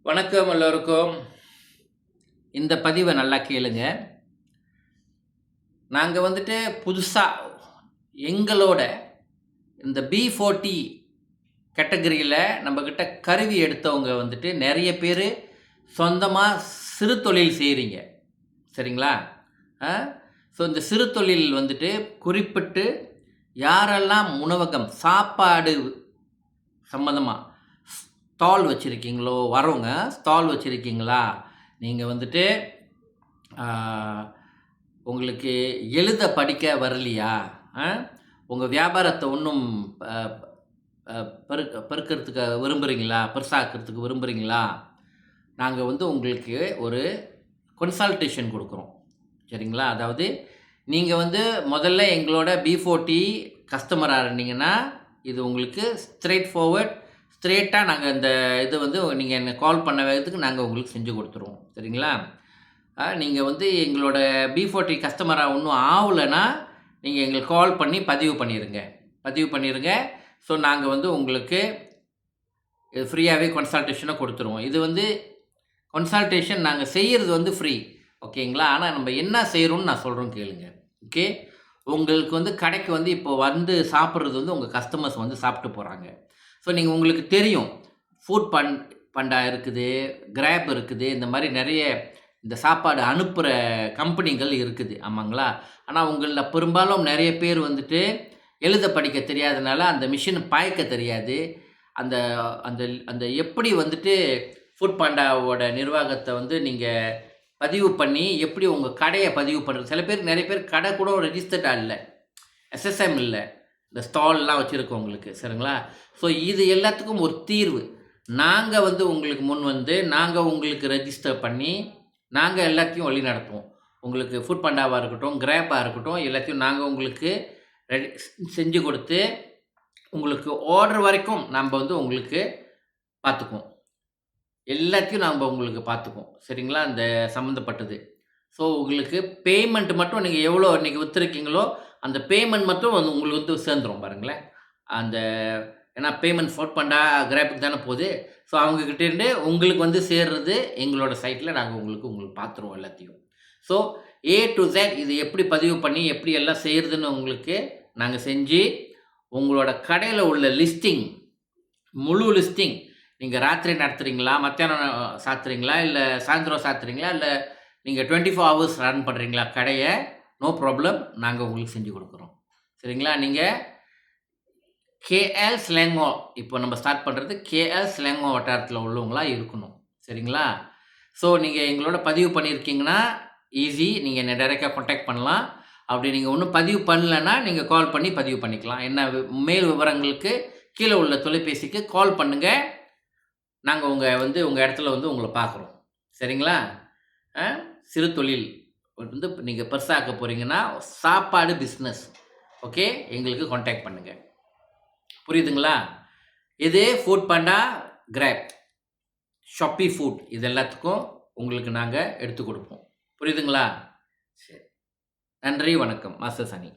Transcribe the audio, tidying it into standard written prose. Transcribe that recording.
வணக்கம் எல்லோருக்கும். இந்த பதிவை நல்லா கேளுங்க. நாங்கள் வந்துட்டு புதுசாக எங்களோட இந்த B40 கேட்டகரியில் நம்மக்கிட்ட கருவி எடுத்தவங்க வந்துட்டு நிறைய பேர் சொந்தமாக சிறு தொழில் செய்கிறீங்க. சரிங்களா? ஸோ இந்த சிறு தொழில் வந்துட்டு குறிப்பிட்டு யாரெல்லாம் உணவகம் சாப்பாடு சம்மந்தமாக ஸ்டால் வச்சுருக்கீங்களோ வரவங்க ஸ்டால் வச்சுருக்கீங்களா, நீங்கள் வந்துட்டு உங்களுக்கு எழுத படிக்க வரலையா, உங்கள் வியாபாரத்தை இன்னும் பெருக்கிறதுக்கு விரும்புகிறீங்களா, பெருசாக்கிறதுக்கு விரும்புகிறீங்களா, நாங்கள் வந்து உங்களுக்கு ஒரு கன்சல்டேஷன் கொடுக்குறோம். சரிங்களா? அதாவது நீங்கள் வந்து முதல்ல எங்களோட B40 கஸ்டமராக இருந்தீங்கன்னா இது உங்களுக்கு ஸ்ட்ரெயிட்டாக நாங்கள் இந்த இது வந்து நீங்கள் என்ன கால் பண்ண வேகத்துக்கு நாங்கள் உங்களுக்கு செஞ்சு கொடுத்துருவோம். சரிங்களா? நீங்கள் வந்து எங்களோட B40 கஸ்டமராக ஒன்றும் ஆகலைன்னா நீங்கள் எங்களுக்கு கால் பண்ணி பதிவு பண்ணிடுங்க. ஸோ நாங்கள் வந்து உங்களுக்கு ஃப்ரீயாகவே கன்சல்டேஷனை கொடுத்துருவோம். இது வந்து கன்சல்டேஷன் நாங்கள் செய்கிறது வந்து ஃப்ரீ. ஓகேங்களா? ஆனால் நம்ம என்ன செய்கிறோன்னு நான் சொல்கிறோம் கேளுங்க. ஓகே, உங்களுக்கு வந்து கடைக்கு வந்து இப்போ வந்து சாப்பிட்றது வந்து உங்கள் கஸ்டமர்ஸ் வந்து சாப்பிட்டு போகிறாங்க. ஸோ நீங்கள் உங்களுக்கு தெரியும் ஃபுட் பண்டா இருக்குது, கிராப் இருக்குது, இந்த மாதிரி நிறைய இந்த சாப்பாடு அனுப்புகிற கம்பெனிகள் இருக்குது. ஆமாங்களா? ஆனால் உங்களில் பெரும்பாலும் நிறைய பேர் வந்துட்டு எழுத படிக்க தெரியாதனால அந்த மிஷின் பாய்க்க தெரியாது. அந்த அந்த அந்த எப்படி வந்துட்டு ஃபுட் பண்டாவோட நிர்வாகத்தை வந்து நீங்கள் பதிவு பண்ணி எப்படி உங்கள் கடையை பதிவு பண்ணுறது. சில பேர் நிறைய பேர் கடை கூட ரெஜிஸ்டர்டாக இல்லை, SSM இல்லை, இந்த ஸ்டால்லாம் வச்சுருக்கவங்களுக்கு. சரிங்களா? ஸோ இது எல்லாத்துக்கும் ஒரு தீர்வு நாங்கள் வந்து உங்களுக்கு முன் வந்து நாங்கள் உங்களுக்கு ரெஜிஸ்டர் பண்ணி நாங்கள் எல்லாத்தையும் வழி நடத்துவோம். உங்களுக்கு ஃபுட் பண்டாவாக இருக்கட்டும், கிராப்பாக இருக்கட்டும், எல்லாத்தையும் நாங்கள் உங்களுக்கு ரெடி செஞ்சு கொடுத்து உங்களுக்கு ஆர்டர் வரைக்கும் நம்ம வந்து உங்களுக்கு பார்த்துக்குவோம். எல்லாத்தையும் நம்ம உங்களுக்கு பார்த்துக்குவோம். சரிங்களா? அந்த சம்மந்தப்பட்டது. ஸோ உங்களுக்கு பேமெண்ட் மட்டும் நீங்கள் எவ்வளோ இன்றைக்கி விற்றுருக்கீங்களோ அந்த பேமெண்ட் மட்டும் வந்து உங்களுக்கு வந்து சேர்ந்துடும் பாருங்களேன். அந்த ஏன்னா பேமெண்ட் ஃபுட் பண்டா கிராப்புக்கு தானே போகுது. ஸோ அவங்கக்கிட்டேருந்து உங்களுக்கு வந்து சேர்றது எங்களோட சைட்டில் நாங்கள் உங்களுக்கு பார்த்துருவோம் எல்லாத்தையும். ஸோ A to Z இது எப்படி பதிவு பண்ணி எப்படி எல்லாம் செய்கிறதுன்னு உங்களுக்கு நாங்கள் செஞ்சு உங்களோட கடையில் உள்ள லிஸ்டிங், முழு லிஸ்டிங், நீங்கள் ராத்திரி நடத்துகிறீங்களா, மத்தியானம் சாத்துறீங்களா, இல்லை சாயந்தரம் சாத்துறீங்களா, இல்லை நீங்கள் 24 hours ரன் பண்ணுறீங்களா கடையை, நோ ப்ராப்ளம், நாங்கள் உங்களுக்கு செஞ்சு கொடுக்குறோம். சரிங்களா? நீங்கள் KL ஸ்லேங்கோ இப்போ நம்ம ஸ்டார்ட் பண்ணுறது KL ஸ்லேங்கோ வட்டாரத்தில் உள்ளவங்களாக இருக்கணும். சரிங்களா? ஸோ நீங்கள் எங்களோட பதிவு பண்ணியிருக்கீங்கன்னா ஈஸி, நீங்கள் என்னை டைரெக்டாக கான்டாக்ட் பண்ணலாம். அப்படி நீங்கள் ஒன்றும் பதிவு பண்ணலைன்னா நீங்கள் கால் பண்ணி பதிவு பண்ணிக்கலாம். என்ன மேல் விவரங்களுக்கு கீழே உள்ள தொலைபேசிக்கு கால் பண்ணுங்கள். நாங்கள் உங்கள் இடத்துல வந்து உங்களை பார்க்குறோம். சரிங்களா? சிறு தொழில் வந்து நீங்கள் பெருசாக்க போகிறீங்கன்னா சாப்பாடு பிஸ்னஸ், ஓகே, எங்களுக்கு கான்டாக்ட் பண்ணுங்கள். புரியுதுங்களா? இது Foodpanda, Grab, ShopeeFood இது எல்லாத்துக்கும் உங்களுக்கு நாங்கள் எடுத்து கொடுப்போம். புரியுதுங்களா? சரி, நன்றி, வணக்கம். மாஸ்டர் சனி.